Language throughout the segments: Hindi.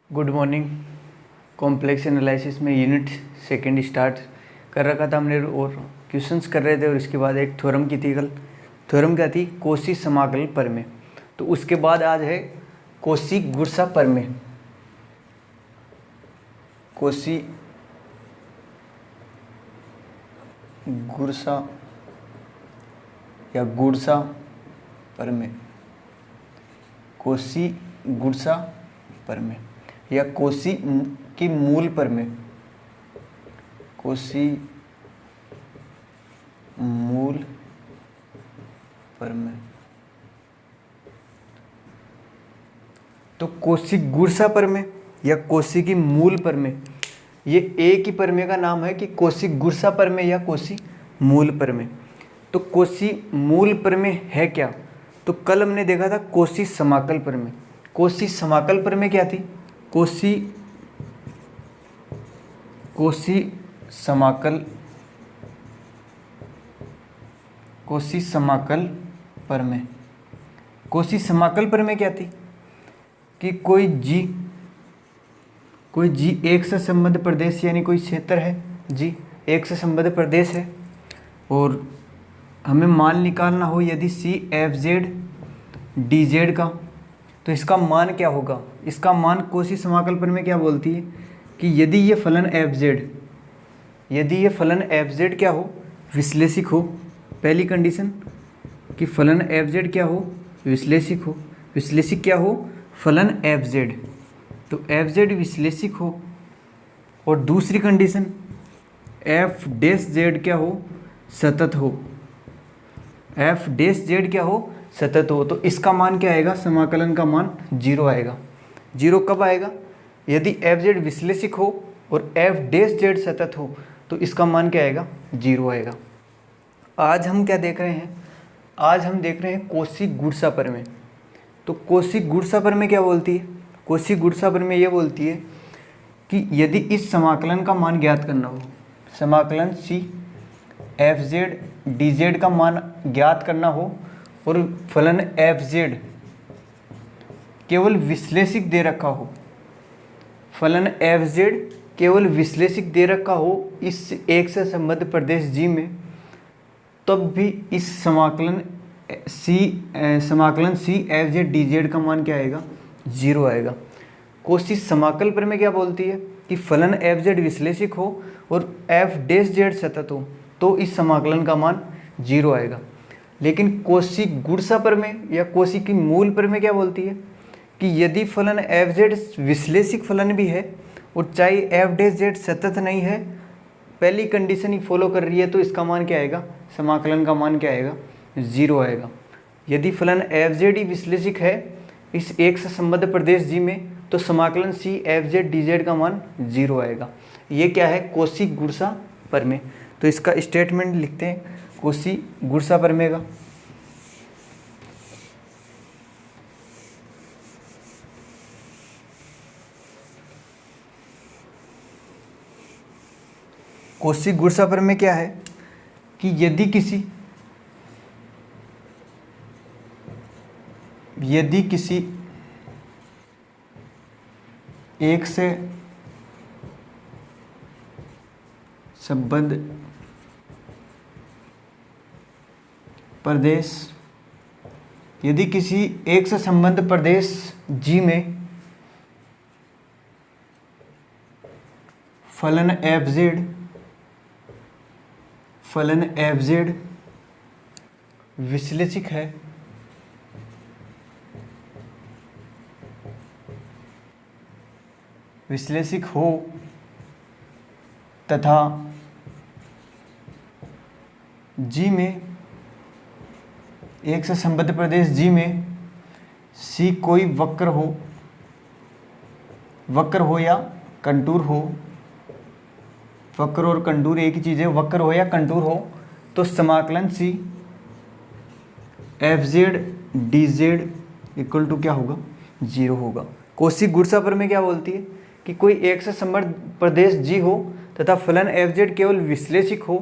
Good morning. कॉम्प्लेक्स एनालिसिस में यूनिट सेकंड स्टार्ट कर रखा था हमने और क्वेश्चंस कर रहे थे और इसके बाद एक थ्योरम की थी कल। थ्योरम क्या थी? कॉची समाकल प्रमेय। तो उसके बाद आज है कॉची गुरसा प्रमेय। कॉची गुरसा या गुरसा प्रमेय, कॉची गुरसा प्रमेय या कॉची की मूल प्रमेय, कॉची मूल प्रमेय। तो कॉची गुरसा प्रमेय या कॉची की मूल प्रमेय, ये एक ही प्रमेय का नाम है कि कॉची गुरसा प्रमेय या कॉची मूल प्रमेय। तो कॉची मूल प्रमेय है क्या? तो कल हमने देखा था कॉची समाकल प्रमेय। कॉची समाकल प्रमेय क्या थी? कॉची समाकल प्रमेय। कॉची समाकल प्रमेय क्या थी? कि कोई जी एक से संबद्ध प्रदेश यानी कोई क्षेत्र है, जी एक से संबद्ध प्रदेश है और हमें मान निकालना हो यदि C F Z D Z का, तो इसका मान क्या होगा? इसका मान कॉची समाकल प्रमेय क्या बोलती है कि यदि ये फलन एफ जेड क्या हो? विश्लेषिक हो। पहली कंडीशन कि फलन एफ जेड क्या हो? विश्लेषिक हो। विश्लेषिक क्या हो? फलन एफ जेड। तो एफ जेड विश्लेषिक हो। और दूसरी कंडीशन एफ डैश जेड क्या हो? सतत हो। एफ डैश जेड क्या हो? सतत हो। तो इसका मान क्या आएगा? समाकलन का मान 0 आएगा। 0 कब आएगा? यदि एफ जेड विश्लेषिक हो और एफ डैश जेड सतत हो तो इसका मान क्या आएगा? 0 आएगा। आज हम क्या देख रहे हैं? आज हम देख रहे हैं कॉची गुरसा प्रमेय। तो कॉची गुरसा प्रमेय क्या बोलती है? कॉची गुरसा प्रमेय ये बोलती है कि यदि इस समाकलन का मान ज्ञात करना हो, समाकलन C F Z D Z का मान ज्ञात करना हो और फलन एफ जेड केवल विश्लेषिक दे रखा हो, फलन एफ जेड केवल विश्लेषिक दे रखा हो इस एक से संबद्ध प्रदेश जी में, तब भी इस समाकलन C F Z D Z का मान क्या आएगा? 0 आएगा। कॉची समाकल प्रमेय क्या बोलती है कि फलन एफ जेड विश्लेषिक हो और एफ डैश जेड सतत हो तो इस समाकलन का मान 0 आएगा। लेकिन कॉची गुरसा प्रमेय या कॉची की मूल प्रमेय क्या बोलती है कि यदि फलन एफ जेड विश्लेषिक फलन भी है और चाहे एफ डैश जेड सतत नहीं है, पहली कंडीशन ही फॉलो कर रही है, तो इसका मान क्या आएगा? समाकलन का मान क्या आएगा? 0 आएगा। यदि फलन एफ जेड ही विश्लेषिक है इस एक से संबद्ध प्रदेश जी में, तो समाकलन C F Z D Z का मान 0 आएगा। ये क्या है? कॉची गुरसा प्रमेय। तो इसका स्टेटमेंट लिखते हैं कॉची गुरसा प्रमेय का। कॉची गुरसा प्रमेय क्या है कि यदि किसी एक से संबद्ध प्रदेश, यदि किसी एक से संबद्ध प्रदेश जी में फलन एफ जेड विश्लेषिक है विश्लेषिक हो तथा जी में एक से संबद्ध प्रदेश जी में सी कोई वक्र हो या कंटूर हो, वक्र और कंटूर एक ही चीज़ है, वक्र हो या कंटूर हो, तो समाकलन C F Z D Z equal to क्या होगा? 0 होगा। कॉची गुरसा प्रमेय क्या बोलती है कि कोई एक से संबद्ध प्रदेश जी हो तथा फलन एफ जेड केवल विश्लेषिक हो,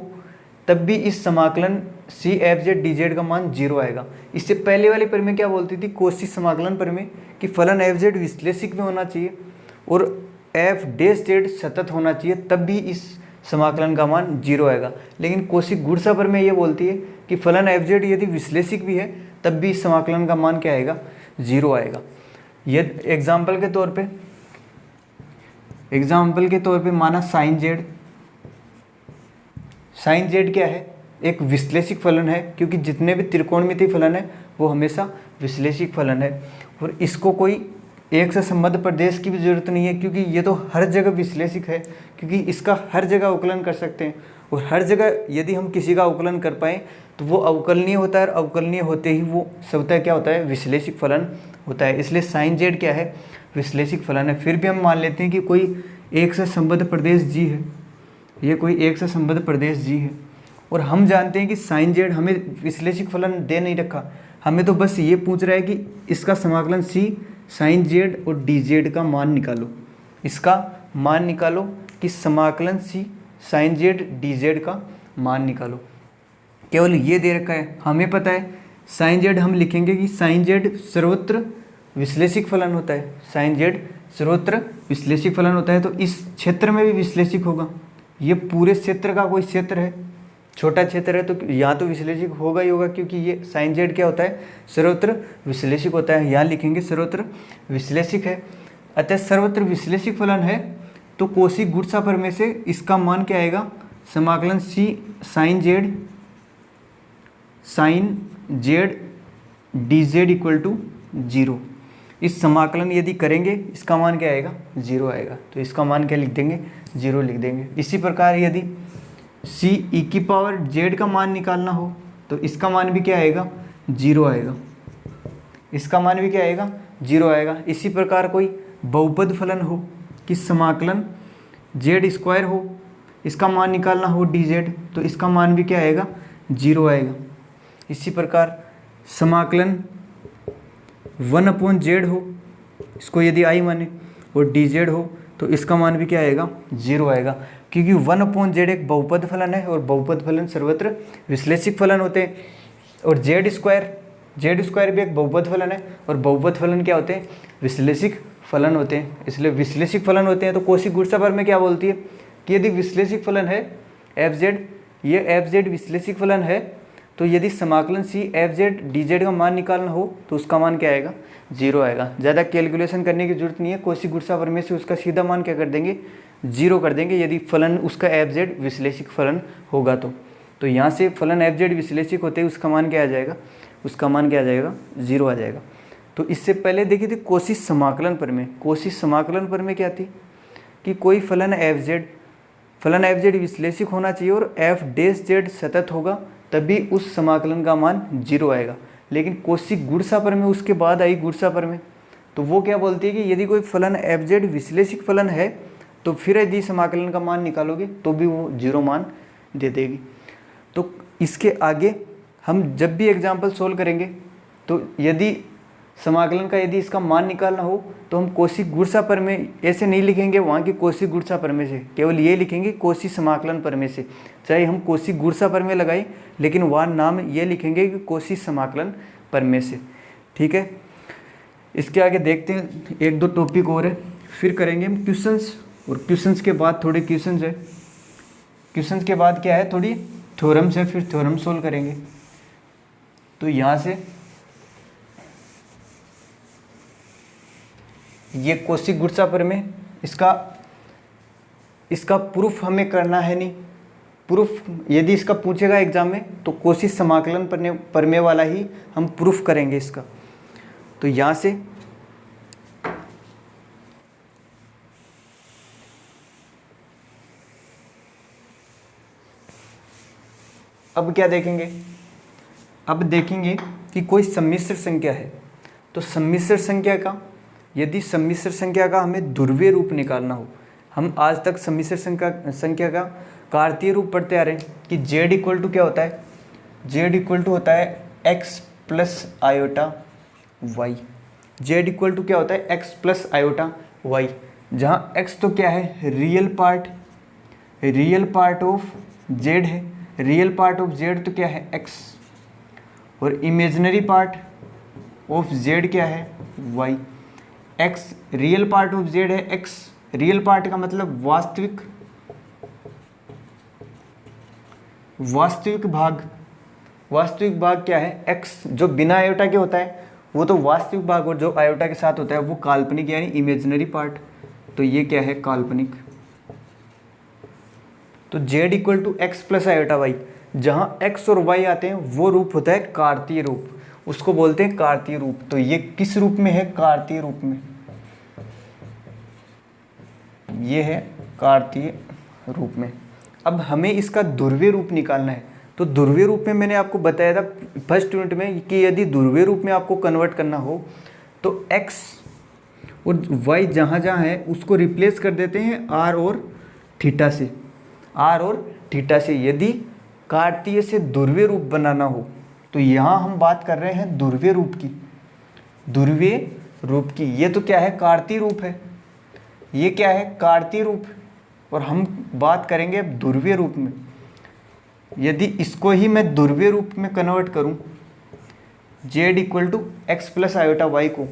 तब भी इस समाकलन C F Z D Z का मान 0 आएगा। इससे पहले वाली प्रमेय क्या बोलती थी? कॉची समाकलन प्रमेय कि फलन एफ जेड विश्लेषिक में होना चाहिए और एफ डैश जेड सतत होना चाहिए, तब भी इस समाकलन का मान 0 आएगा। लेकिन कोशिक गुणसा प्रमेय ये बोलती है कि फलन एफ जेड यदि विश्लेषिक भी है तब भी इस समाकलन का मान क्या आएगा, 0 आएगा। ये एग्जाम्पल के तौर पे माना साइन जेड क्या है, एक विश्लेषिक फलन है, क्योंकि जितने भी त्रिकोणमितीय फलन है वो हमेशा विश्लेषिक फलन है। और इसको कोई एक से संबद्ध प्रदेश की भी जरूरत नहीं है, क्योंकि ये तो हर जगह विश्लेषिक है, क्योंकि इसका हर जगह अवकलन कर सकते हैं। और हर जगह यदि हम किसी का अवकलन कर पाएँ तो वो अवकलनीय होता है, और अवकलनीय होते ही वो स्वतः क्या होता है, विश्लेषिक फलन होता है। इसलिए साइन जेड क्या है, विश्लेषिक फलन है। फिर भी हम मान लेते हैं कि कोई एक से संबद्ध प्रदेश जी है, ये कोई एक से संबद्ध प्रदेश जी है, और हम जानते हैं कि साइन जेड हमें विश्लेषिक फलन दे नहीं रखा, हमें तो बस ये पूछ रहा है कि इसका समाकलन सी साइन जेड और डी जेड का मान निकालो। इसका मान निकालो कि समाकलन c sine z D Z का मान निकालो। केवल ये दे रखा है, हमें पता है साइन जेड हम लिखेंगे कि साइन जेड सर्वत्र विश्लेषिक फलन होता है, साइन जेड सर्वत्र विश्लेषिक फलन होता है, तो इस क्षेत्र में भी विश्लेषिक होगा। ये पूरे क्षेत्र का कोई क्षेत्र है, छोटा क्षेत्र है, तो यहाँ तो विश्लेषिक होगा ही होगा, क्योंकि ये साइन जेड क्या होता है, सर्वत्र विश्लेषिक होता है। यहाँ लिखेंगे सर्वत्र विश्लेषिक है। अतः सर्वत्र विश्लेषिक फलन है तो कोशिक गुणसा प्रमेय से इसका मान क्या आएगा, समाकलन c sine z D Z equal to 0। इस समाकलन यदि करेंगे इसका मान क्या आएगा, 0 आएगा। तो इसका मान क्या लिख देंगे, 0 लिख देंगे। इसी प्रकार यदि सी ई की पावर जेड का मान निकालना हो तो इसका मान भी क्या आएगा, 0 आएगा। इसका मान भी क्या आएगा, 0 आएगा। इसी प्रकार कोई बहुपद फलन हो कि समाकलन जेड स्क्वायर हो, इसका मान निकालना हो डी जेड, तो इसका मान भी क्या आएगा, 0 आएगा। इसी प्रकार समाकलन 1/z हो, इसको यदि आई माने, और डी जेड हो तो इसका मान भी क्या आएगा, 0 आएगा, क्योंकि 1/z एक बहुपद फलन है, और बहुपद फलन सर्वत्र विश्लेषिक फलन होते हैं। और जेड स्क्वायर भी एक बहुपद फलन है, और बहुपद फलन क्या होते हैं, विश्लेषिक फलन होते हैं। इसलिए विश्लेषिक फलन होते हैं तो कोशिक गुणसा प्रमेय क्या बोलती है कि यदि विश्लेषिक फलन है एफ जेड, ये एफ जेड विश्लेषिक फलन है, तो यदि समाकलन C F Z D Z का मान निकालना हो तो उसका मान क्या आएगा, 0 आएगा। ज़्यादा कैलकुलेशन करने की जरूरत नहीं है, कोशिक गुणसा प्रमेय से उसका सीधा मान क्या कर देंगे, 0 कर देंगे, यदि फलन उसका एफ जेड विश्लेषिक फलन होगा तो यहाँ से फलन एफ जेड विश्लेषिक होते ही उसका मान क्या आ जाएगा, उसका मान क्या आ जाएगा, 0 आ जाएगा। तो इससे पहले देखिए थी कोशिश समाकलन प्रमेय। कोशिश समाकलन प्रमेय क्या थी कि कोई फलन एफ जेड विश्लेषिक होना चाहिए और एफ डैश जेड सतत होगा, तभी उस समाकलन का मान 0 आएगा। लेकिन कोशिक गुणसा प्रमेय उसके बाद आई गुणसा प्रमेय, तो वो क्या बोलती है कि यदि कोई फलन एफ जेड विश्लेषिक फलन है तो फिर यदि समाकलन का मान निकालोगे तो भी वो 0 मान दे देगी। तो इसके आगे हम जब भी एग्जाम्पल सोल्व करेंगे तो यदि समाकलन का यदि इसका मान निकालना हो तो हम कोशिक गुणसा प्रमेय ऐसे नहीं लिखेंगे वहाँ की कोशिक गुणसा प्रमेय से, केवल ये लिखेंगे कोशिक समाकलन प्रमेय से। चाहे हम कोशिक गुणसा प्रमेय लगाएं लेकिन वहाँ नाम ये लिखेंगे कि कोशिक समाकलन प्रमेय से। ठीक है, इसके आगे देखते हैं, 1-2 टॉपिक और है, फिर करेंगे हम क्वेश्चंस, और क्वेश्चंस के बाद थोड़े क्वेश्चंस है, क्वेश्चंस के बाद क्या है, थोड़ी थ्योरम्स है, फिर थ्योरम सोल्व करेंगे। तो यहाँ से ये कोशिक गुणसा प्रमेय, इसका प्रूफ हमें करना है नहीं। प्रूफ यदि इसका पूछेगा एग्जाम में तो कोशिक समाकलन प्रमेय वाला ही हम प्रूफ करेंगे इसका। तो यहाँ से अब क्या देखेंगे, अब देखेंगे कि कोई सम्मिश्र संख्या है, तो सम्मिश्र संख्या का, यदि सम्मिश्र संख्या का हमें ध्रुवीय रूप निकालना हो, हम आज तक सम्मिश्र संख्या का कार्तीय रूप पढ़ते आ रहे हैं कि z इक्वल टू क्या होता है, z इक्वल टू होता है x plus iota y। z equal to क्या होता है, x प्लस आयोटा y, जहाँ x तो क्या है, रियल पार्ट ऑफ z है, रियल पार्ट ऑफ z तो क्या है, x, और इमेजिनरी पार्ट ऑफ z क्या है, y। X real part of Z है, एक्स रियल पार्ट का मतलब वास्तविक भाग। वास्तविक भाग क्या है? एक्स जो बिना आयोटा के होता है वो तो वास्तविक भाग, और जो आयोटा के साथ होता है वो काल्पनिक यानी इमेजिनरी पार्ट। तो ये क्या है? काल्पनिक। तो z equal to X plus iota Y, जहाँ x और y आते हैं वो रूप होता है कार्तीय रूप, उसको बोलते हैं कार्तीय रूप। तो ये किस रूप में है? कार्तीय रूप में। ये है कार्तीय रूप में। अब हमें इसका ध्रुवीय रूप निकालना है। तो ध्रुवीय रूप में मैंने आपको बताया था फर्स्ट यूनिट में कि यदि ध्रुवीय रूप में आपको कन्वर्ट करना हो तो x और y जहाँ जहाँ है उसको रिप्लेस कर देते हैं r और थीटा से। r और थीटा से यदि कार्तीय से ध्रुवीय रूप बनाना हो तो यहाँ हम बात कर रहे हैं ध्रुवीय रूप की। ध्रुवीय रूप की ये तो क्या है? कार्तीय रूप है। ये क्या है? कार्तीय रूप। और हम बात करेंगे अब ध्रुवीय रूप में। यदि इसको ही मैं ध्रुवीय रूप में कन्वर्ट करूं, z equal to X plus iota Y को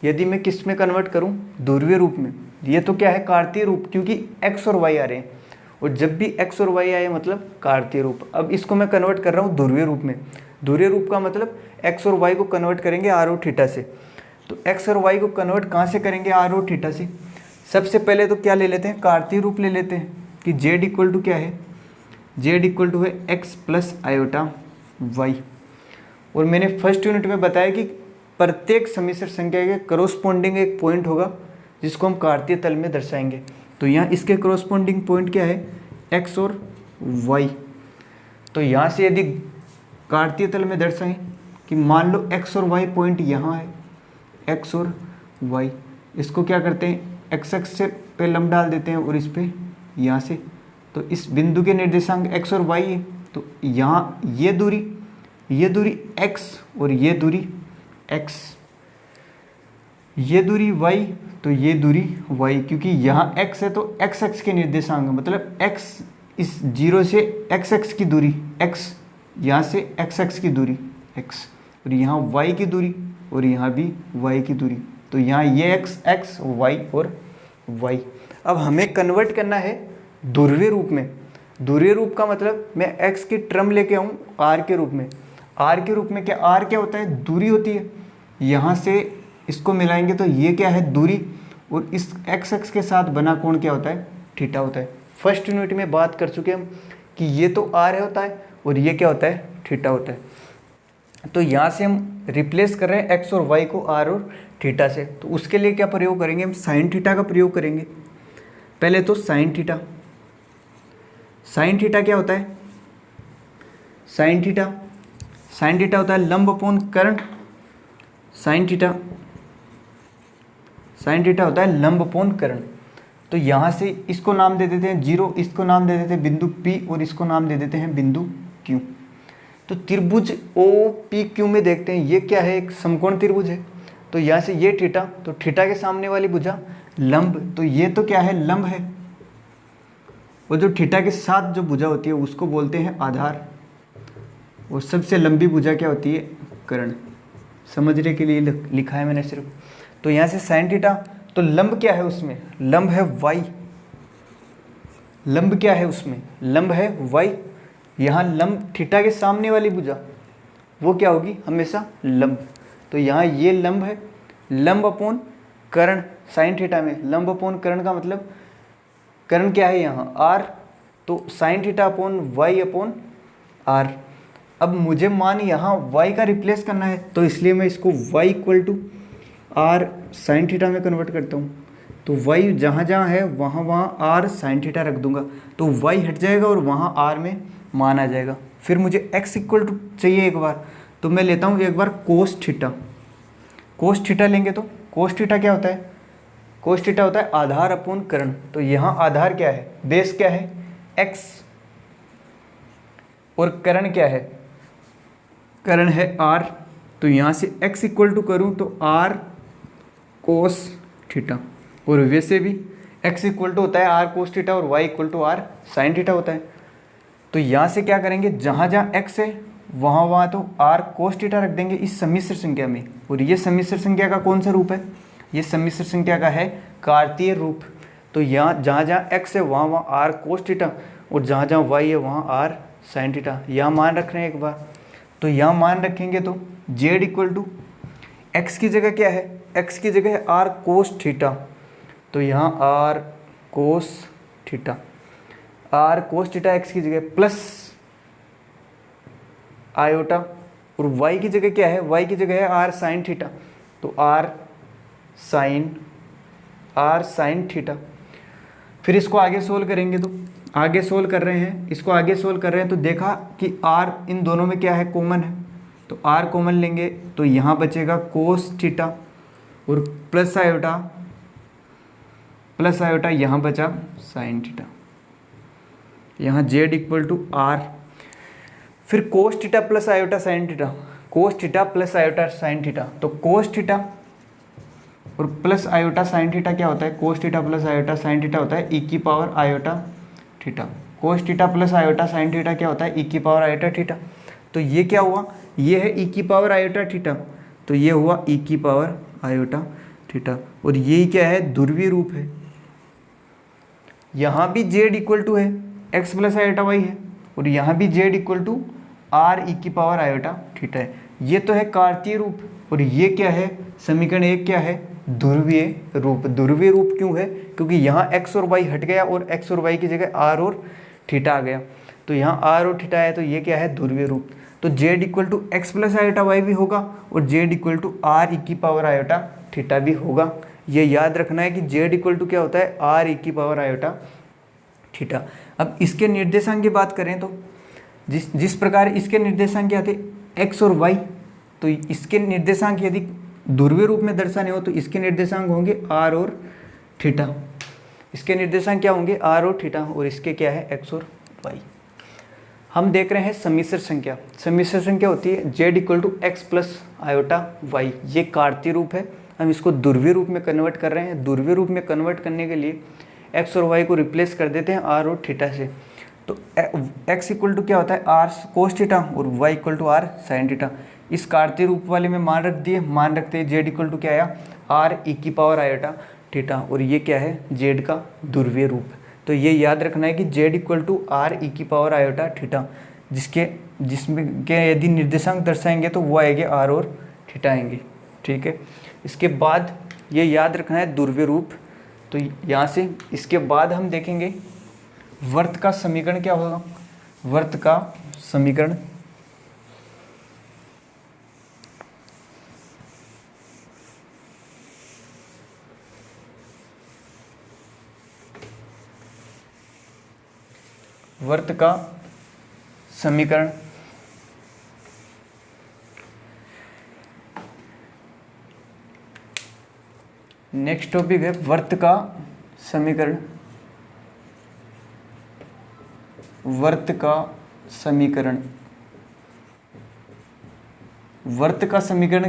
यदि मैं किस में कन्वर्ट करूं? ध्रुवीय रूप में। ये तो क्या है? कार्तीय रूप, क्योंकि x और y आ रहे हैं, और जब भी x और y आए मतलब कार्तीय रूप। अब इसको मैं कन्वर्ट कर रहा हूँ ध्रुवीय रूप में। ध्रुवीय रूप का मतलब x और y को कन्वर्ट करेंगे r और थीटा से। तो x और y को कन्वर्ट कहाँ से करेंगे? r और थीटा से। सबसे पहले तो क्या ले लेते हैं? कार्तीय रूप ले लेते हैं कि z इक्वल टू क्या है? z इक्वल टू है x प्लस आयोटा y। और मैंने फर्स्ट यूनिट में बताया कि प्रत्येक सम्मिश्र संख्या के करोस्पोंडिंग एक पॉइंट होगा जिसको हम कार्तीय तल में दर्शाएंगे। तो यहाँ इसके करोस्पोंडिंग पॉइंट क्या है? x और y। तो यहाँ से यदि कार्तीय तल में दर्शाएं कि मान लो x और y पॉइंट यहाँ है, x और y, इसको क्या करते हैं? x एक्स से पे लंब डाल देते हैं और इस पे यहाँ से। तो इस बिंदु के निर्देशांक x और y है। तो यहाँ ये दूरी x और ये दूरी x, ये दूरी y, तो ये दूरी y, क्योंकि यहाँ x है तो x एक्स के निर्देशांक मतलब x इस 0 से x एक्स की दूरी x, यहाँ से x एक्स की दूरी x, और यहाँ y की दूरी और यहाँ भी y की दूरी। तो यहाँ ये x y और y। अब हमें कन्वर्ट करना है ध्रुवीय रूप में। ध्रुवीय रूप का मतलब मैं x की टर्म लेके आऊँ r के रूप में। r के रूप में क्या? r क्या होता है? दूरी होती है। यहाँ से इसको मिलाएंगे तो ये क्या है? दूरी, और इस x एक्स के साथ बना कोण क्या होता है? थीटा होता है। फर्स्ट यूनिट में बात कर चुके हम कि ये तो r होता है और ये क्या होता है? थीटा होता है। तो यहाँ से हम रिप्लेस कर रहे हैं x और y को r और थीटा से। तो उसके लिए क्या प्रयोग करेंगे? हम साइन थीटा का प्रयोग करेंगे। पहले तो साइन थीटा। साइन थीटा क्या होता है? साइन थीटा होता है लंब अपोन कर्ण। साइन थीटा होता है लंब अपोन कर्ण। तो यहाँ से इसको नाम दे देते हैं 0, इसको नाम दे देते हैं बिंदु P और इसको नाम दे देते हैं बिंदु Q। तो त्रिभुज OPQ में देखते हैं ये क्या है? एक समकोण त्रिभुज है। तो यहाँ से ये थीटा, तो थीटा के सामने वाली भुजा लंब, तो ये तो क्या है? लंब है। और जो थीटा के साथ जो भुजा होती है उसको बोलते हैं आधार। और सबसे लंबी भुजा क्या होती है? कर्ण। समझने के लिए लिखा है मैंने सिर्फ। तो यहाँ से साइन थीटा, तो लंब क्या है उसमें? लंब है y। लंब क्या है उसमें? लंब है y। यहाँ लंब थीटा के सामने वाली भुजा वो क्या होगी? हमेशा लंब। तो यहाँ ये लंब है, लंब अपोन कर्ण। साइन थीटा में लंब अपोन कर्ण का मतलब कर्ण क्या है? यहाँ r। तो sine theta upon y upon r। अब मुझे मान यहाँ y का रिप्लेस करना है, तो इसलिए मैं इसको y equal to r sine theta में कन्वर्ट करता हूँ। तो y जहाँ जहाँ है वहाँ वहाँ r साइन थीटा रख दूंगा, तो y हट जाएगा और वहाँ r में मान आ जाएगा। फिर मुझे x इक्वल टू चाहिए एक बार, तो मैं लेता हूँ एक बार कोस थीटा। कोस थीटा लेंगे तो कोस थीटा क्या होता है? कोस थीटा होता है आधार अपोन कर्ण। तो यहाँ आधार क्या है? बेस क्या है? x, और कर्ण क्या है? कर्ण है r। तो यहाँ से x इक्वल टू करूँ तो r कोस थीटा, और वैसे भी x इक्वल टू होता है r कोस थीटा और y equal to r sine theta होता है। तो यहाँ से क्या करेंगे? जहाँ जहाँ x है वहाँ वहाँ तो r कोस थीटा रख देंगे इस सम्मिश्र संख्या में। और ये सम्मिश्र संख्या का कौन सा रूप है? ये सम्मिश्र संख्या का है कार्तीय रूप। तो यहाँ जहाँ जहाँ x है वहाँ वहाँ आर कोस थीटा, और जहाँ जहाँ y है वहाँ आर साइन थीटा। यहाँ मान रख रहे हैं एक बार, तो यहाँ मान रखेंगे तो z इक्वल टू एक्स की जगह क्या है, x की जगह है आर कोस थीटा, तो यहाँ R cos theta, R cos theta X की जगह प्लस आयोटा, और y की जगह क्या है, y की जगह है आर साइन थीटा, तो आर साइन थीटा। फिर इसको आगे सोल्व करेंगे, तो आगे सोल्व कर रहे हैं, इसको आगे सोल्व कर रहे हैं तो देखा कि r इन दोनों में क्या है, कॉमन है, तो r कॉमन लेंगे तो यहाँ बचेगा कोस थीटा और प्लस आयोटा यहाँ बचा साइन थीटा, यहाँ z इक्वल टू आर। फिर cos theta plus iota sine theta, cos theta plus iota sine theta, तो कोस थीटा और प्लस आयोटा साइन थीटा क्या होता है, cos theta plus iota sine theta होता है ई की power iota theta. Cos theta plus iota sine theta क्या होता है, ई की पावर आयोटा थीटा। तो ये क्या हुआ, ये है ई की पावर आयोटा थीटा, तो ये हुआ ई की पावर आयोटा थीटा, और ये क्या है, ध्रुवीय रूप है। यहाँ भी z इक्वल टू है x प्लस आयोटा वाई है, और यहाँ भी z equal to R E की पावर आयोटा थीटा है। ये तो है कार्तीय रूप, और ये क्या है, समीकरण एक क्या है, ध्रुवीय रूप। ध्रुवीय रूप क्यों है, क्योंकि यहाँ x और y हट गया और x और y की जगह r और थीटा आ गया, तो यहाँ r और थीटा है, तो ये क्या है, ध्रुवीय रूप। तो z equal to X plus iota Y भी होगा और z equal to R E की पावर आयोटा थीटा भी होगा। ये याद रखना है कि z इक्वल टू क्या होता है, आर ई की पावर आयोटा थीटा। अब इसके निर्देशांक की बात करें तो जिस प्रकार इसके निर्देशांक क्या थे, x और y, तो इसके निर्देशांक यदि ध्रुवीय रूप में दर्शाने हो तो इसके निर्देशांक होंगे r और थीटा। इसके निर्देशांक क्या होंगे, r और थीटा, और इसके क्या है, x और y। हम देख रहे हैं सम्मिश्र संख्या। सम्मिश्र संख्या होती है z equal to X plus iota y। ये कार्तीय रूप है, हम इसको ध्रुवीय रूप में कन्वर्ट कर रहे हैं। ध्रुवीय रूप में कन्वर्ट करने के लिए x और y को रिप्लेस कर देते हैं r और थीटा से। तो x इक्वल टू क्या होता है, r कोस थीटा, और y equal to r sine theta. इस कार्तीय रूप वाले में मान रख दिए, मान रखते हैं z इक्वल टू क्या आया, r ई की पावर आयोटा थीटा, और ये क्या है, z का ध्रुवीय रूप। तो ये याद रखना है कि z इक्वल टू r ई की पावर आयोटा थीटा, जिसमें के यदि निर्देशांक दर्शाएंगे तो वो आएंगे r और थीटा आएंगे। ठीक है, इसके बाद ये याद रखना है ध्रुवीय रूप। तो यहाँ से इसके बाद हम देखेंगे वर्त का समीकरण क्या होगा। वर्त का समीकरण नेक्स्ट टॉपिक है वर्त का समीकरण। वर्त का समीकरण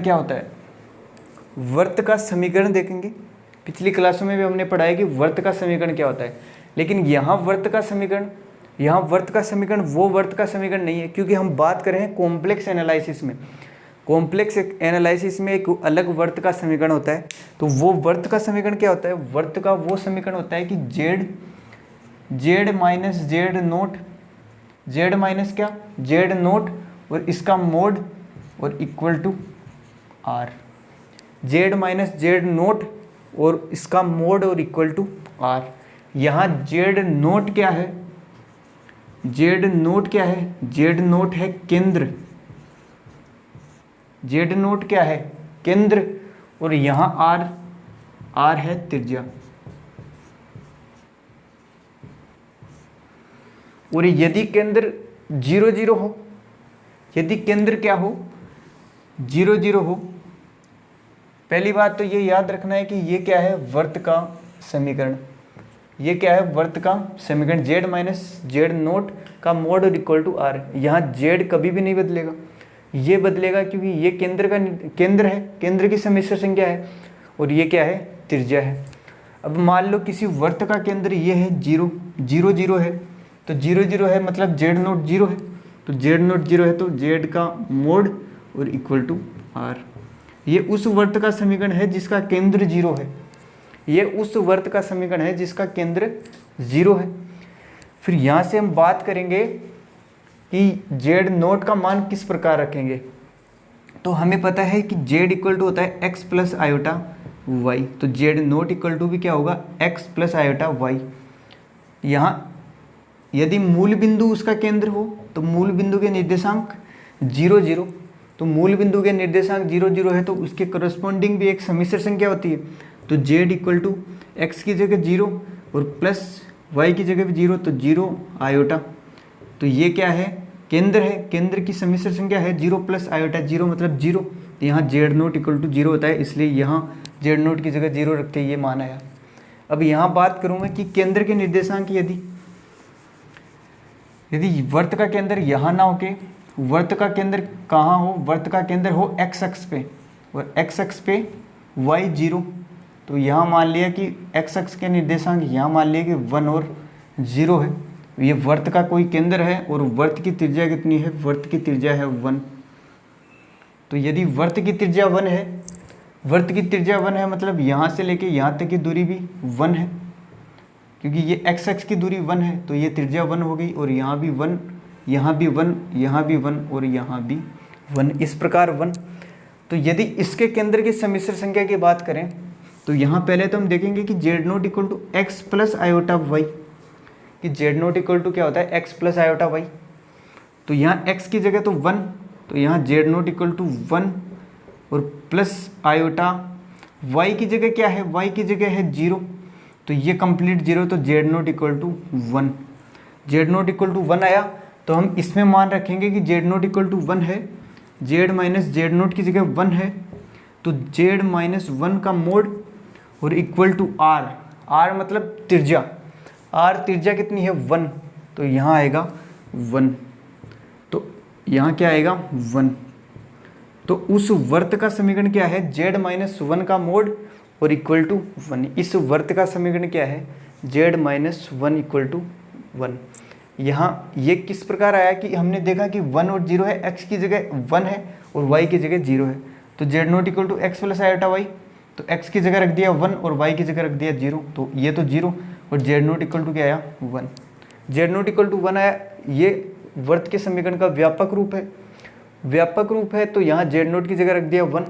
क्या होता है। वर्त का समीकरण देखेंगे, पिछली क्लासों में भी हमने पढ़ा है कि वर्त का समीकरण क्या होता है, लेकिन यहाँ वर्त का समीकरण वो वर्त का समीकरण नहीं है, क्योंकि हम बात कर रहे हैं कॉम्प्लेक्स एनालिसिस में। कॉम्प्लेक्स एनालिसिस में एक अलग वर्त का समीकरण होता है। तो वो वर्त का समीकरण क्या होता है, वर्त का वो समीकरण होता है कि z नोट और इसका मोड और equal to r। z naught और इसका मोड और इक्वल टू r। यहाँ z नोट क्या है, z नोट है केंद्र। z नोट क्या है, केंद्र, और यहाँ r है त्रिज्या। और यदि केंद्र 0 0 हो, यदि केंद्र क्या हो, 0 0 हो, पहली बात तो ये याद रखना है कि ये क्या है, वर्त का समीकरण। ये क्या है, वर्त का समीकरण। z नोट का मोड और इक्वल टू r। यहाँ z कभी भी नहीं बदलेगा, ये बदलेगा क्योंकि ये केंद्र है, केंद्र की सम्मिश्र संख्या है, और ये क्या है, त्रिज्या है। अब मान लो किसी वर्त का केंद्र ये है 0 0 0 है, तो 0 0 है मतलब z नोट 0 है, तो z नोट 0 है तो z का मोड और इक्वल टू r। ये उस वर्त का समीकरण है जिसका केंद्र 0 है। ये उस वर्त का समीकरण है जिसका केंद्र 0 है। फिर यहाँ से हम बात करेंगे कि जेड नोट का मान किस प्रकार रखेंगे। तो हमें पता है कि जेड इक्वल टू होता है एक्स प्लस आयोटा वाई, तो जेड नोट इक्वल टू भी क्या होगा, एक्स प्लस आयोटा वाई। यहाँ यदि मूल बिंदु उसका केंद्र हो तो मूल बिंदु के निर्देशांक 0 0, तो मूल बिंदु के निर्देशांक 0 0 है तो उसके करस्पॉन्डिंग भी एक सम्मिश्र संख्या होती है। तो जेड इक्वल टू एक्स की जगह 0 और प्लस वाई की जगह भी 0, तो 0 आयोटा। तो ये क्या है, केंद्र है, केंद्र की सम्मिश्र संख्या है 0 प्लस आयोटा 0 मतलब 0। तो यहाँ जेड नोट इक्वल टू 0 होता है, इसलिए यहाँ जेड नोट की जगह 0 रख के ये मान आया। अब यहाँ बात करूँगा कि केंद्र के निर्देशांक यदि वर्त का केंद्र यहाँ ना होके वर्त का केंद्र कहाँ हो, वर्त का केंद्र हो एक्स अक्ष पे और एक्स अक्ष पे वाई 0, तो यहाँ मान लिया कि एक्स अक्ष के निर्देशांक यहाँ मान लिया कि 1 और 0 है। ये वर्त का कोई केंद्र है और वर्त की त्रिज्या कितनी है, वर्त की त्रिज्या है 1। तो यदि वर्त की त्रिज्या 1 है, वर्त की त्रिज्या 1 है मतलब यहाँ से लेके यहाँ तक की दूरी भी 1 है, क्योंकि ये एक्स अक्ष की दूरी 1 है तो ये त्रिज्या 1 हो गई, और यहाँ भी 1, यहाँ भी 1, यहाँ भी 1 और यहाँ भी 1, इस प्रकार 1। तो यदि इसके केंद्र की सम्मिश्र संख्या की बात करें तो यहाँ पहले तो हम देखेंगे कि Z naught equal to X plus iota Y, कि जेड नोट इक्वल टू क्या होता है, एक्स प्लस आयोटा वाई। तो यहाँ एक्स की जगह तो 1, तो यहाँ जेड नोट इक्वल टू 1 और प्लस आयोटा वाई की जगह क्या है, वाई की जगह है 0, तो ये कंप्लीट 0, तो Z naught equal to 1। Z naught equal to 1 आया तो हम इसमें मान रखेंगे कि जेड नोट इक्वल टू 1 है, जेड माइनस जेड नोट की जगह 1 है, तो जेड माइनस 1 का मोड और इक्वल टू आर, आर मतलब त्रिज्या, आर त्रिज्या कितनी है 1, तो यहाँ आएगा 1, तो यहाँ क्या आएगा 1। तो उस वर्त का समीकरण क्या है, जेड माइनस 1 का मोड और इक्वल टू 1। इस वर्त का समीकरण क्या है, जेड माइनस 1 इक्वल टू 1। यहाँ ये किस प्रकार आया कि हमने देखा कि 1 और 0 है, x की जगह 1 है और y की जगह 0 है, तो Z naught equal to X plus iota Y, तो x की जगह रख दिया 1 और y की जगह रख दिया 0, तो ये तो 0 और जेड नोट इक्वल टू क्या आया 1। जेड नोट इक्वल टू 1 आया, ये वर्त के समीकरण का व्यापक रूप है, व्यापक रूप है। तो यहाँ जेड नोट की जगह रख दिया 1,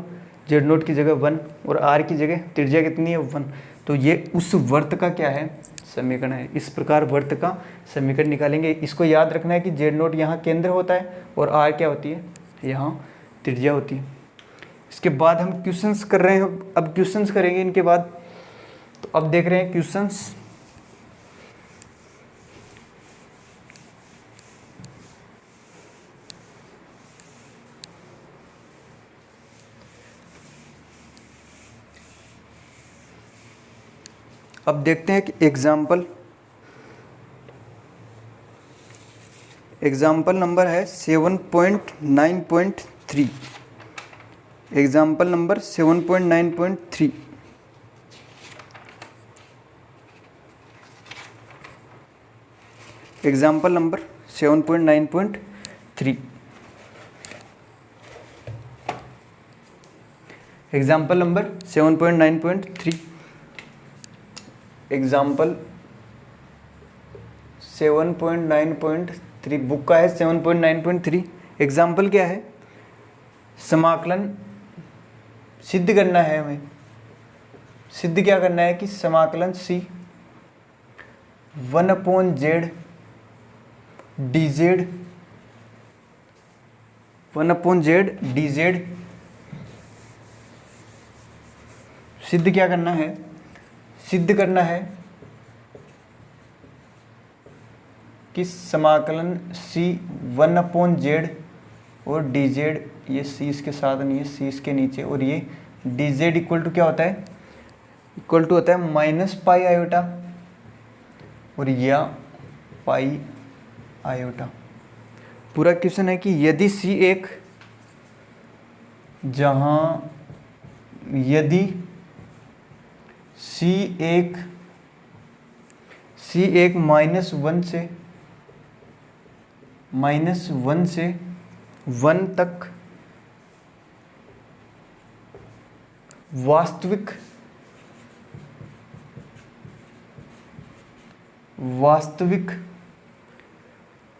जेड नोट की जगह 1 और आर की जगह त्रिज्या कितनी है 1, तो ये उस वर्त का क्या है, समीकरण है। इस प्रकार वर्त का समीकरण निकालेंगे। इसको याद रखना है कि जेड नोट यहाँ केंद्र होता है और आर क्या होती है, यहाँ त्रिज्या होती है। इसके बाद हम क्वेश्चंस कर रहे हैं, अब क्वेश्चंस करेंगे इनके बाद। तो अब देख रहे हैं क्वेश्चंस। अब देखते हैं कि एग्जाम्पल नंबर है 7.9.3। Example number 7.9.3। Example number 7.9.3। Example number 7.9.3। Example 7.9.3 book का है 7.9.3। एग्जाम्पल क्या है, समाकलन सिद्ध करना है हमें। सिद्ध क्या करना है कि समाकलन c 1/z dz 1/z dz सिद्ध क्या करना है, सिद्ध करना है कि समाकलन c 1/z और dz, ये c इसके साथ नहीं है, c इसके नीचे, और ये dz इक्वल टू क्या होता है, इक्वल टू होता है -पाई आयोटा और या पाई आयोटा। पूरा क्वेश्चन है कि यदि c एक, जहाँ यदि c एक -1 से 1 तक वास्तविक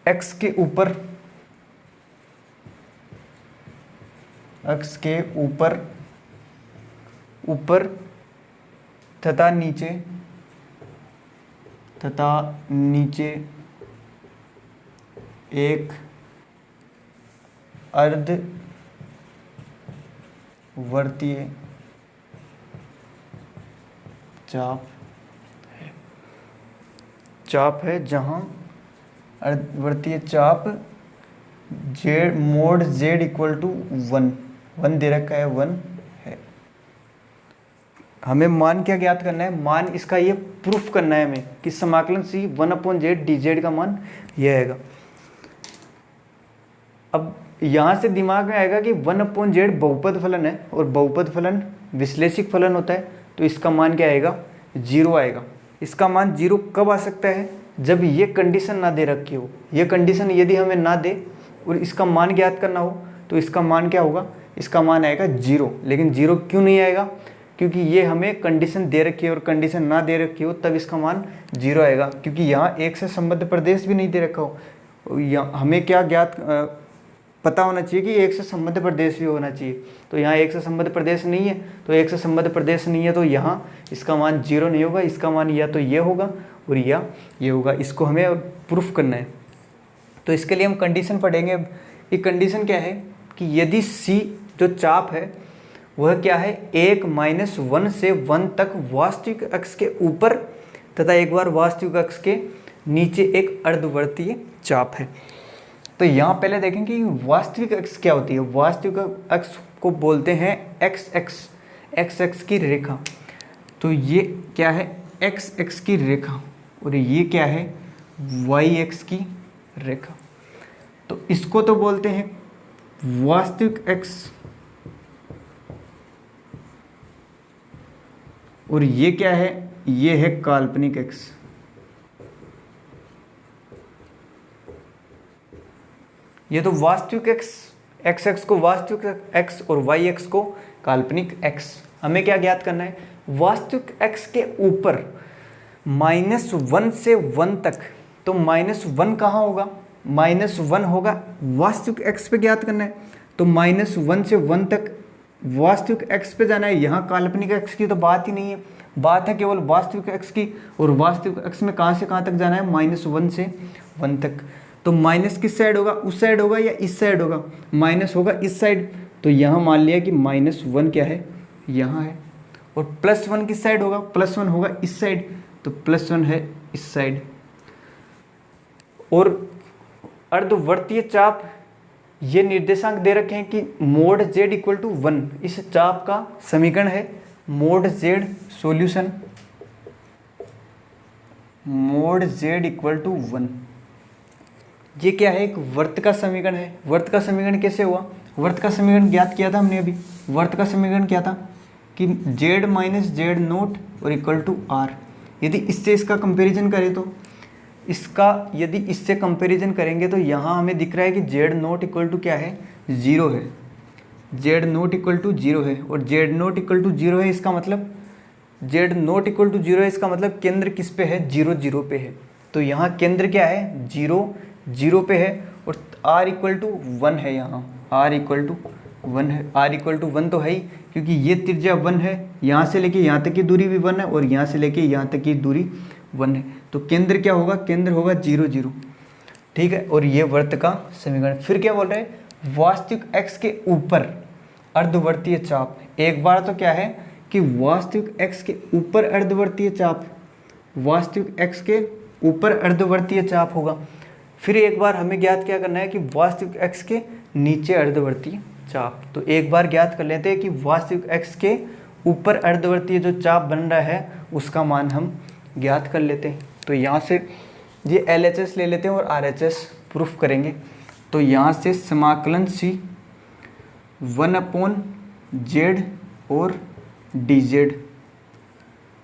x के ऊपर तथा नीचे एक अर्धवर्तीय चाप है जहां अर्धवर्तीय चाप मोड z इक्वल टू 1 दे रखा है, 1 है। हमें मान क्या ज्ञात करना है? मान इसका ये प्रूफ करना है हमें कि समाकलन c 1/z dz का मान यह आएगा। अब यहाँ से दिमाग में आएगा कि 1/z बहुपद फलन है और बहुपद फलन विश्लेषिक फलन होता है, तो इसका मान क्या आएगा? 0 आएगा। इसका मान 0 कब आ सकता है? जब ये कंडीशन ना दे रखी हो। ये कंडीशन यदि हमें ना दे और इसका मान ज्ञात करना हो तो इसका मान क्या होगा? इसका मान आएगा 0। लेकिन 0 क्यों नहीं आएगा? क्योंकि ये हमें कंडीशन दे रखी है और कंडीशन ना दे रखी हो तब इसका मान 0 आएगा, क्योंकि यहाँ एक से संबद्ध प्रदेश भी नहीं दे रखा हो। हमें क्या ज्ञात पता होना चाहिए कि एक से संबद्ध प्रदेश भी होना चाहिए। तो यहाँ एक से संबद्ध प्रदेश नहीं है, तो एक से संबद्ध प्रदेश नहीं है तो यहाँ इसका मान 0 नहीं होगा। इसका मान या तो ये होगा और या ये होगा। इसको हमें प्रूफ करना है, तो इसके लिए हम कंडीशन पढ़ेंगे। ये कंडीशन क्या है कि यदि C जो चाप है वह क्या है? 1 से 1 तक वास्तविक अक्ष के ऊपर तथा एक बार वास्तविक अक्ष के नीचे एक अर्धवर्तीय चाप है। तो यहाँ पहले देखें कि वास्तविक अक्ष क्या होती है। वास्तविक अक्ष को बोलते हैं x एक्स की रेखा। तो ये क्या है? x एक्स की रेखा और ये क्या है? y एक्स की रेखा। तो इसको तो बोलते हैं वास्तविक x और ये क्या है? ये है काल्पनिक x। ये तो वास्तविक x एक्स को वास्तविक x और y एक्स को काल्पनिक x। हमें क्या ज्ञात करना है? वास्तविक x के ऊपर -1 से 1 तक। तो -1 कहाँ होगा? -1 होगा वास्तविक x पे ज्ञात करना है। तो -1 से 1 तक वास्तविक x पे जाना है। यहाँ काल्पनिक x की तो बात ही नहीं है, बात है केवल वास्तविक x की। और वास्तविक x में कहाँ से कहाँ तक जाना है? -1 से 1 तक। तो माइनस किस साइड होगा? उस साइड होगा या इस साइड होगा? माइनस होगा इस साइड। तो यहाँ मान लिया कि -1 क्या है? यहाँ है। और +1 किस साइड होगा? +1 होगा इस साइड। तो +1 है इस साइड। और अर्धवर्तीय चाप ये निर्देशांक दे रखे हैं कि मोड z इक्वल टू 1 इस चाप का समीकरण है। Mod z solution mod z equal to 1। ये क्या है? एक वर्त का समीकरण है। वर्त का समीकरण कैसे हुआ? वर्त का समीकरण ज्ञात किया था हमने अभी। वर्त का समीकरण क्या था कि z माइनस जेड नोट और इक्वल टू r। यदि इससे इसका कंपैरिजन करें तो यदि इससे कंपैरिजन करेंगे तो यहाँ हमें दिख रहा है कि z नोट इक्वल टू क्या है? 0 है। z नोट इक्वल टू 0 है और z नोट इक्वल टू 0 है। इसका मतलब z नोट इक्वल टू 0 है। इसका मतलब केंद्र किस पे है? 0 0 पे है। तो यहाँ केंद्र क्या है? 0 0 पे है। और r इक्वल टू 1 है। यहाँ r इक्वल टू 1 है। r इक्वल टू 1 तो है ही, क्योंकि ये त्रिज्या 1 है। यहाँ से लेके यहाँ तक की दूरी भी 1 है और यहाँ से लेके यहाँ तक की दूरी 1 है। तो केंद्र क्या होगा? केंद्र होगा 0 0। ठीक है। और ये वर्त का समीकरण। फिर क्या बोल रहे हैं? वास्तविक x के ऊपर अर्धवर्तीय चाप। एक बार तो क्या है कि वास्तविक x के ऊपर अर्धवर्तीय चाप, वास्तविक x के ऊपर अर्धवर्तीय चाप होगा। फिर एक बार हमें ज्ञात क्या करना है कि वास्तविक x के नीचे अर्धवर्तीय चाप। तो एक बार ज्ञात कर लेते हैं कि वास्तविक x के ऊपर अर्धवर्तीय जो चाप बन रहा है उसका मान हम ज्ञात कर लेते हैं। तो यहाँ से ये LHS ले लेते हैं और RHS प्रूफ करेंगे। तो यहाँ से समाकलन C 1/z और dz,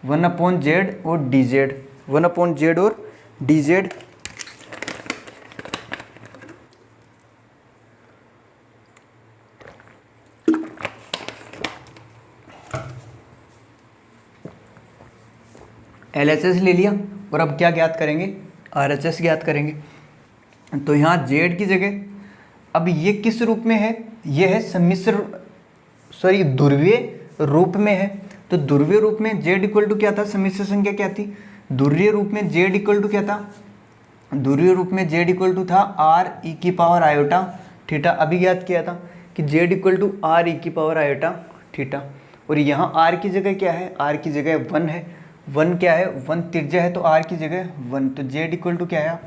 1/z और dz, 1/z और dz LHS ले लिया और अब क्या ज्ञात करेंगे, RHS ज्ञात करेंगे। तो यहाँ Z की जगह अब ये किस रूप में है, ये है ध्रुवीय रूप में है। तो ध्रुवीय रूप में Z इक्वल टू क्या था, सम्मिश्र संख्या क्या थी, ध्रुवीय रूप में Z इक्वल टू क्या था, ध्रुवीय रूप में Z इक्वल टू था R e की पावर आयोटा थीटा। अभी ज्ञात किया था कि Z equal to R e की पावर आयोटा थीटा। और यहाँ R की जगह क्या है, R की जगह 1 है। 1 क्या है, 1 त्रिज्या है, तो R की जगह 1। तो Z इक्वल टू क्या आया,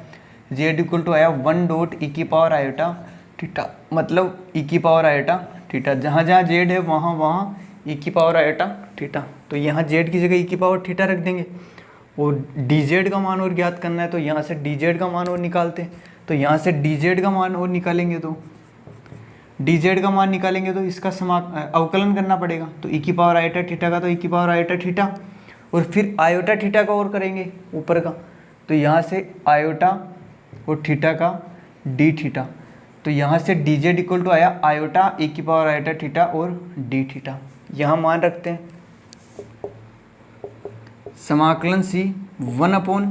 Z इक्वल टू आया 1 डॉट e की पावर आयोटा थीटा, मतलब e की पावर आयोटा थीटा। जहाँ जहाँ Z है वहाँ वहाँ e की पावर आयोटा थीटा। तो यहाँ Z की जगह e की पावर थीटा रख देंगे। और dz का मान और ज्ञात करना है, तो यहाँ से dz का मान और निकालते हैं। तो यहाँ से dz का मान और निकालेंगे तो dz का मान निकालेंगे तो इसका अवकलन करना पड़ेगा। तो e की पावर आयोटा थीटा का तो e की पावर आयोटा थीटा, और फिर आयोटा थीटा का और करेंगे ऊपर का। तो यहाँ से आयोटा और थीटा का डी थीटा। तो यहाँ से dz इक्वल टू आया आयोटा e की पावर आयोटा थीटा और डी थीटा। यहाँ मान रखते हैं समाकलन C 1 upon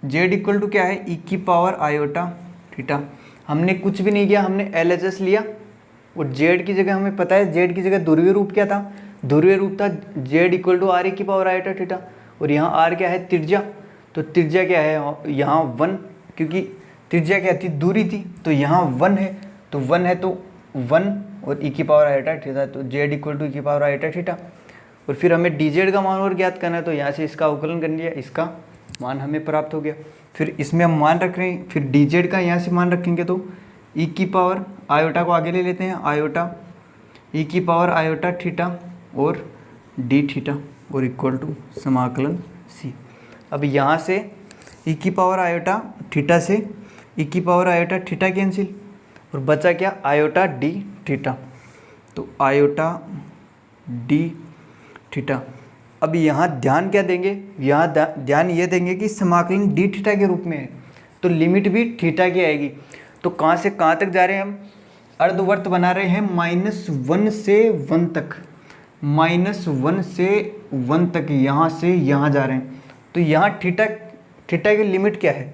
Z equal to क्या है, e की पावर आयोटा थीटा। हमने कुछ भी नहीं किया, हमने LHS लिया और Z की जगह हमें पता है, Z की जगह ध्रुवीय रूप क्या था, ध्रुवीय रूप था Z equal to R e की पावर आयोटा थीटा। और यहाँ R क्या है, त्रिज्या। तो त्रिज्या क्या है यहाँ 1, क्योंकि त्रिज्या क्या थी, दूरी थी। तो यहाँ 1 है, तो 1 है तो 1 और e की पावर आयोटा थीटा। तो Z इक्वल टू e की पावर आयोटा थीटा। और फिर हमें dz का मान और ज्ञात करना है, तो यहाँ से इसका अवकलन कर लिया, इसका मान हमें प्राप्त हो गया। फिर इसमें हम मान रख रहे हैं, फिर dz का यहाँ से मान रखेंगे तो e की पावर आयोटा को आगे ले लेते हैं, आयोटा e की पावर आयोटा थीटा और डी थीटा और इक्वल टू समाकलन C। अब यहाँ से e की पावर आयोटा थीटा से e की पावर आयोटा थीटा कैंसिल, और बचा क्या, आयोटा डी थीटा। तो आयोटा डी थीटा। अब यहाँ ध्यान क्या देंगे, यहाँ ध्यान ये देंगे कि समाकलन डी थीटा के रूप में है, तो लिमिट भी थीटा की आएगी। तो कहाँ से कहाँ तक जा रहे हैं हम, अर्धवर्त बना रहे हैं -1 से 1 तक, -1 से 1 तक, यहाँ से यहाँ जा रहे हैं। तो यहाँ थीटा की लिमिट क्या है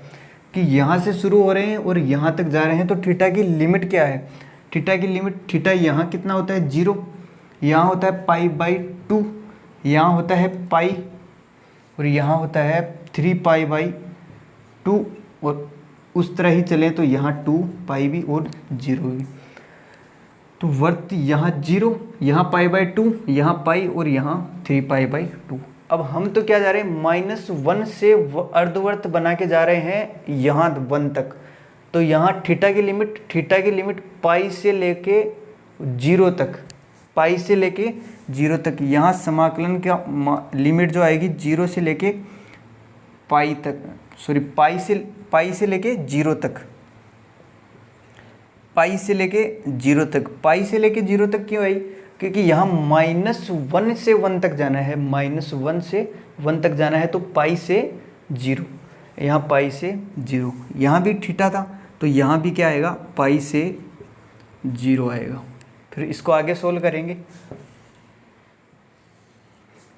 कि यहाँ से शुरू हो रहे हैं और यहाँ तक जा रहे हैं। तो थीटा की लिमिट क्या है, थीटा की लिमिट, थीटा यहाँ कितना होता है 0, यहाँ होता है π/2, यहाँ होता है पाई और यहाँ होता है 3π/2, और उस तरह ही चलें तो यहाँ 2π भी और 0 भी। तो वर्त यहाँ 0, यहाँ π/2, यहाँ पाई और यहाँ 3π/2। अब हम तो क्या जा रहे हैं, -1 से अर्धवर्त बना के जा रहे हैं यहाँ 1 तक। तो यहाँ थीटा की लिमिट पाई से लेके 0 तक, पाई से लेके 0 तक। यहाँ समाकलन का लिमिट जो आएगी 0 से लेके पाई तक, सॉरी पाई से लेके 0 तक, पाई से लेके 0 तक। पाई से लेके 0 तक क्यों आई, क्योंकि यहाँ -1 से 1 तक जाना है, -1 से 1 तक जाना है। तो पाई से 0, यहाँ पाई से 0, यहाँ भी थीटा था तो यहाँ भी क्या आएगा, पाई से 0 आएगा। फिर इसको आगे सोल्व करेंगे,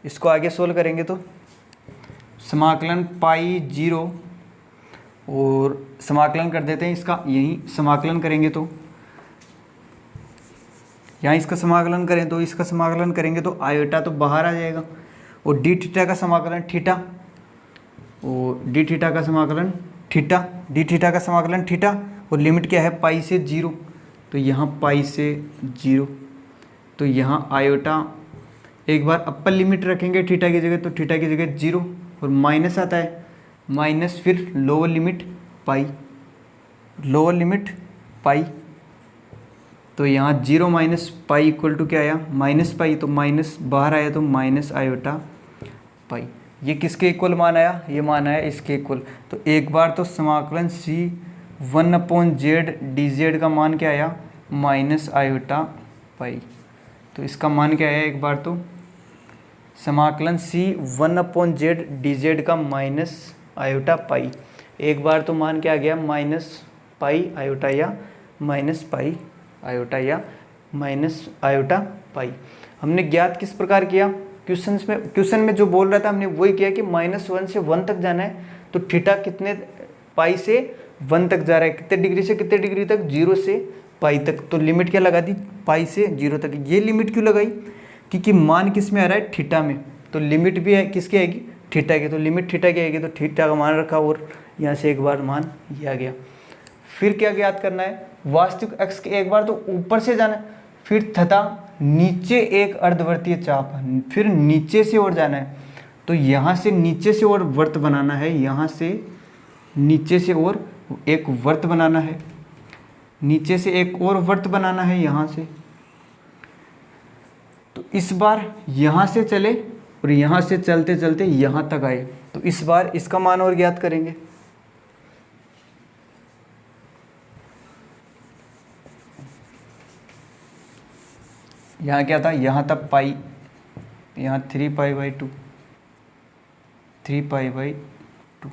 इसको आगे सोल्व करेंगे तो समाकलन π0 और समाकलन कर देते हैं इसका, यही समाकलन करेंगे तो यहाँ इसका समाकलन करें तो इसका समाकलन करेंगे तो आयोटा तो बाहर आ जाएगा, और डी थीटा का समाकलन थीटा, और डी थीटा का समाकलन थीटा, डी थीटा का समाकलन थीटा, और लिमिट क्या है पाई से 0। तो यहाँ पाई से 0, तो यहाँ आयोटा, एक बार अपर लिमिट रखेंगे थीटा की जगह, तो थीटा की जगह 0 और माइनस आता है, माइनस फिर लोअर लिमिट पाई, लोअर लिमिट पाई। तो यहाँ 0 माइनस पाई इक्वल टू क्या आया, माइनस पाई। तो माइनस बाहर आया तो माइनस आयोटा पाई। ये किसके इक्वल मान आया, ये मान आया इसके इक्वल। तो एक बार तो समाकलन C 1/z dz का मान क्या आया, माइनस आयोटा पाई। तो इसका मान क्या आया, एक बार तो समाकलन C 1/z dz का माइनस आयोटा पाई। एक बार तो मान क्या आ गया, माइनस पाई आयोटा या माइनस पाई आयोटा या माइनस आयोटा पाई। हमने ज्ञात किस प्रकार किया, क्वेश्चन में जो बोल रहा था हमने वही किया कि -1 से 1 तक जाना है, तो थीटा कितने पाई से 1 तक जा रहा है, कितने डिग्री से कितने डिग्री तक, 0 से पाई तक। तो लिमिट क्या लगा दी, पाई से 0 तक। ये लिमिट क्यों लगाई, क्योंकि मान किस में आ रहा है, थीटा में, तो लिमिट भी है किसकी आएगी, थीटा की। तो लिमिट थीटा की आएगी, तो थीटा का मान रखा और यहाँ से एक बार मान ये आ गया। फिर क्या ज्ञात करना है, वास्तविक अक्ष के एक बार तो ऊपर से जाना है, फिर तथा नीचे एक अर्धवर्तीय चाप, फिर नीचे से और जाना है। तो यहाँ से नीचे से और वृत्त बनाना है, यहाँ से नीचे से और एक वृत्त बनाना है, नीचे से एक और वृत्त बनाना है यहाँ से। तो इस बार यहाँ से चले और यहाँ से चलते चलते यहाँ तक आए, तो इस बार इसका मान और ज्ञात करेंगे। यहाँ क्या था, यहाँ था पाई, यहाँ 3π/2, 3π/2।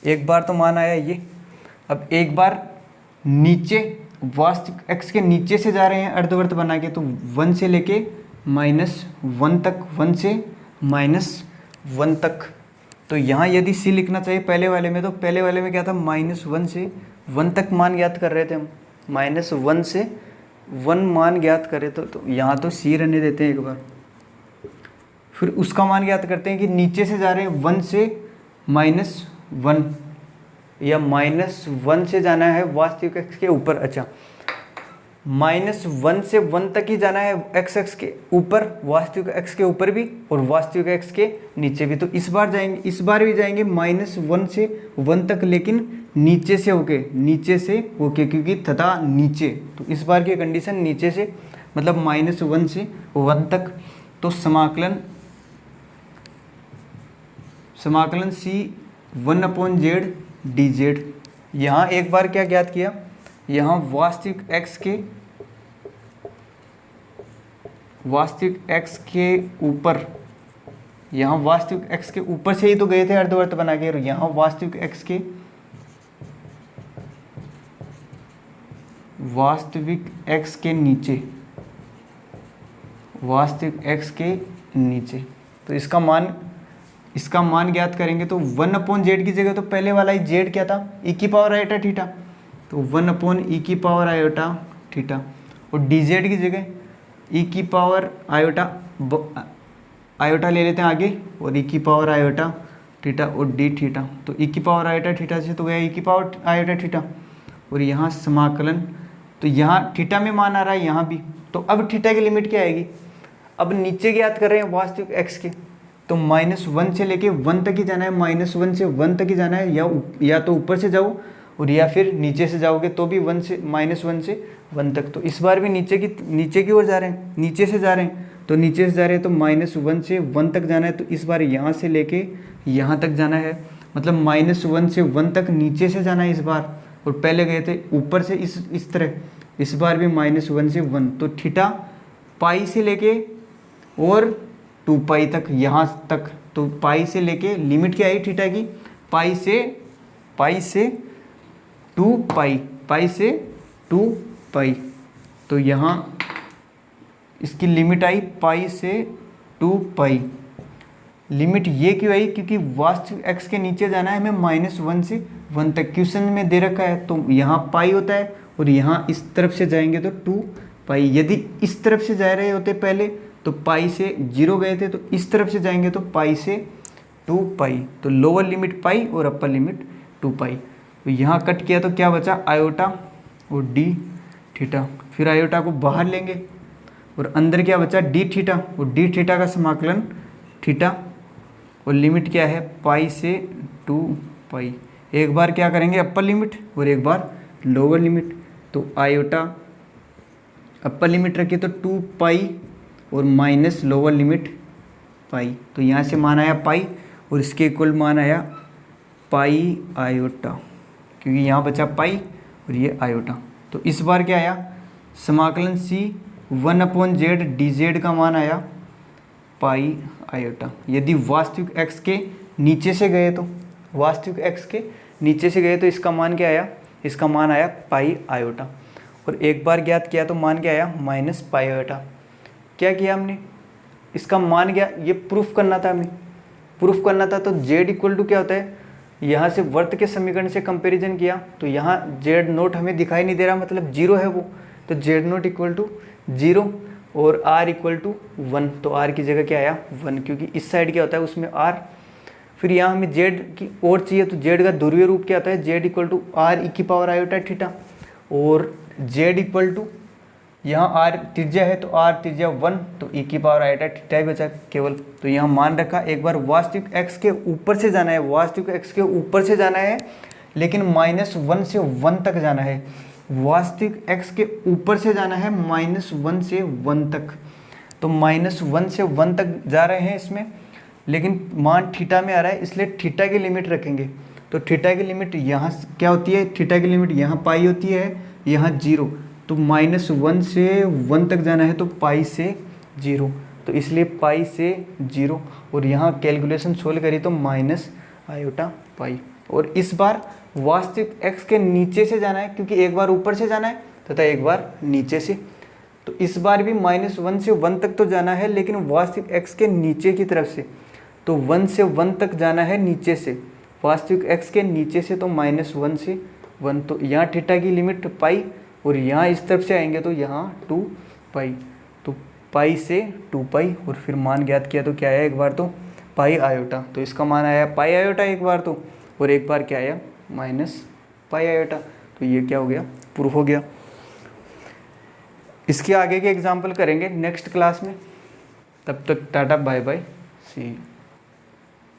एक बार तो मान आया ये। अब एक बार नीचे वास्तविक अक्ष के नीचे से जा रहे हैं अर्धवृत्त बना के, तो 1 से लेके -1 तक, 1 से -1 तक। तो यहाँ यदि सी लिखना चाहिए पहले वाले में, तो पहले वाले में क्या था, -1 से 1 तक मान ज्ञात कर रहे थे हम, -1 से 1 मान ज्ञात करे, तो यहाँ तो सी रहने देते हैं एक बार। फिर उसका मान ज्ञात करते हैं कि नीचे से जा रहे हैं 1 से -1, या -1 से जाना है वास्तविक अक्ष के ऊपर। अच्छा, -1 से 1 तक ही जाना है एक्स अक्ष के ऊपर, वास्तविक अक्ष के ऊपर भी और वास्तविक अक्ष के नीचे भी। तो इस बार जाएंगे, इस बार भी जाएंगे -1 से 1 तक, लेकिन नीचे से होके, क्योंकि तथा नीचे, तो इस बार की कंडीशन नीचे से, मतलब -1 से 1 तक। तो समाकलन C 1/z dz। यहाँ एक बार क्या ज्ञात किया, यहाँ वास्तविक x के ऊपर, यहाँ वास्तविक x के ऊपर से ही तो गए थे अर्धवृत्त बना के, और यहाँ वास्तविक x के नीचे, तो इसका मान ज्ञात करेंगे। तो 1/z की जगह तो पहले वाला ही z क्या था, e⁻i⁻θ, तो 1/e⁻i⁻θ, और dz की जगह e⁻i⁻ ले लेते हैं आगे, और e⁻i⁻θ और dθ। तो e⁻i⁻θ से तो गया e⁻i⁻θ, और यहाँ समाकलन, तो यहाँ थीटा में मान आ रहा है, यहाँ भी। तो अब थीटा की लिमिट क्या आएगी, अब नीचे ज्ञात कर रहे हैं वास्तविक x के, तो -1 से लेके 1 तक ही जाना है, -1 से 1 तक ही जाना है, या तो ऊपर से जाओ और या फिर नीचे से जाओगे तो भी -1 से 1 तक। तो इस बार भी नीचे की ओर जा रहे हैं, नीचे से जा रहे हैं, तो नीचे से जा रहे हैं तो -1 से 1 तक जाना है। तो इस बार यहाँ से लेके यहाँ तक जाना है, मतलब -1 से 1 तक नीचे से जाना है इस बार, और पहले गए थे ऊपर से इस तरह। इस बार भी -1 से 1, तो थीटा पाई से लेके और 2π तक, यहाँ तक। तो पाई से लेके लिमिट क्या आई थीटा की, पाई से 2π, तो यहाँ इसकी लिमिट आई पाई से 2π। लिमिट ये क्यों आई, क्योंकि वास्तविक x के नीचे जाना है हमें -1 से 1 तक। क्वेश्चन में दे रखा है, तो यहाँ पाई होता है, और यहाँ इस तरफ से जाएंगे तो 2π। यदि इस तरफ से जा रहे होते पहले, तो पाई से 0 गए थे, तो इस तरफ से जाएंगे तो पाई से 2π। तो लोअर लिमिट पाई और अपर लिमिट 2π। तो यहाँ कट किया तो क्या बचा, आयोटा और dθ। फिर आयोटा को बाहर लेंगे और अंदर क्या बचा, dθ, और dθ का समाकलन थीटा, और लिमिट क्या है, पाई से 2π। एक बार क्या करेंगे, अपर लिमिट, और एक बार लोअर लिमिट। तो आयोटा अपर लिमिट रखिए तो 2π और माइनस लोअर लिमिट पाई। तो यहाँ से मान आया पाई, और इसके कुल मान आया पाई आयोटा, क्योंकि यहाँ बचा पाई और ये आयोटा। तो इस बार क्या आया, समाकलन C 1/z dz का मान आया पाई आयोटा। यदि वास्तविक x के नीचे से गए तो, इसका मान क्या आया, इसका मान आया पाई आयोटा। और एक बार ज्ञात किया तो मान क्या आया, -पाई आयोटा। क्या किया हमने, इसका मान गया, ये प्रूफ करना था हमें, प्रूफ करना था। तो जेड इक्वल टू क्या होता है, यहाँ से वर्त के समीकरण से कंपैरिजन किया तो यहाँ जेड नोट हमें दिखाई नहीं दे रहा, मतलब जीरो है वो, तो Z naught equal to zero और आर इक्वल टू 1। तो आर की जगह क्या आया 1, क्योंकि इस साइड क्या होता है उसमें आर। फिर यहाँ हमें जेड की और चाहिए, तो जेड का ध्रुवीय रूप क्या होता है, Z equal to R E की पावर आयोटा थीटा, और जेड इक्वल टू यहाँ आर त्रिज्या है तो आर त्रिज्या 1, तो ई की पावर आयोटा थीटा ही बचा केवल। तो यहाँ मान रखा, एक बार वास्तविक एक्स के ऊपर से जाना है, वास्तविक एक्स के ऊपर से जाना है, लेकिन -1 से 1 तक जाना है। वास्तविक एक्स के ऊपर से जाना है -1 से 1 तक, तो -1 से 1 तक जा रहे हैं इसमें, लेकिन मान थीटा में आ रहा है, इसलिए थीटा की लिमिट रखेंगे। तो थीटा की लिमिट यहाँ क्या होती है, थीटा की लिमिट यहाँ पाई होती है, यहाँ 0, तो -1 से 1 तक जाना है तो पाई से 0, तो इसलिए पाई से 0, और यहाँ कैलकुलेशन सोल्व करी तो माइनस आयोटा पाई। और इस बार वास्तविक x के नीचे से जाना है, क्योंकि एक बार ऊपर से जाना है तथा एक बार नीचे से, तो इस बार भी -1 से 1 तक तो जाना है, लेकिन वास्तविक x के नीचे की तरफ से, तो 1 से 1 तक जाना है नीचे से, वास्तविक x के नीचे से, तो -1 से 1, तो यहाँ थीटा की लिमिट पाई, और यहाँ इस तरफ से आएंगे तो यहाँ 2 पाई, तो पाई से 2 पाई, और फिर मान ज्ञात किया तो क्या आया, एक बार तो पाई आयोटा, तो इसका मान आया पाई आयोटा एक बार तो, और एक बार क्या आया -पाई आयोटा। तो ये क्या हो गया, प्रूफ हो गया। इसके आगे के एग्जाम्पल करेंगे नेक्स्ट क्लास में, तब तक tata bye bye, see you.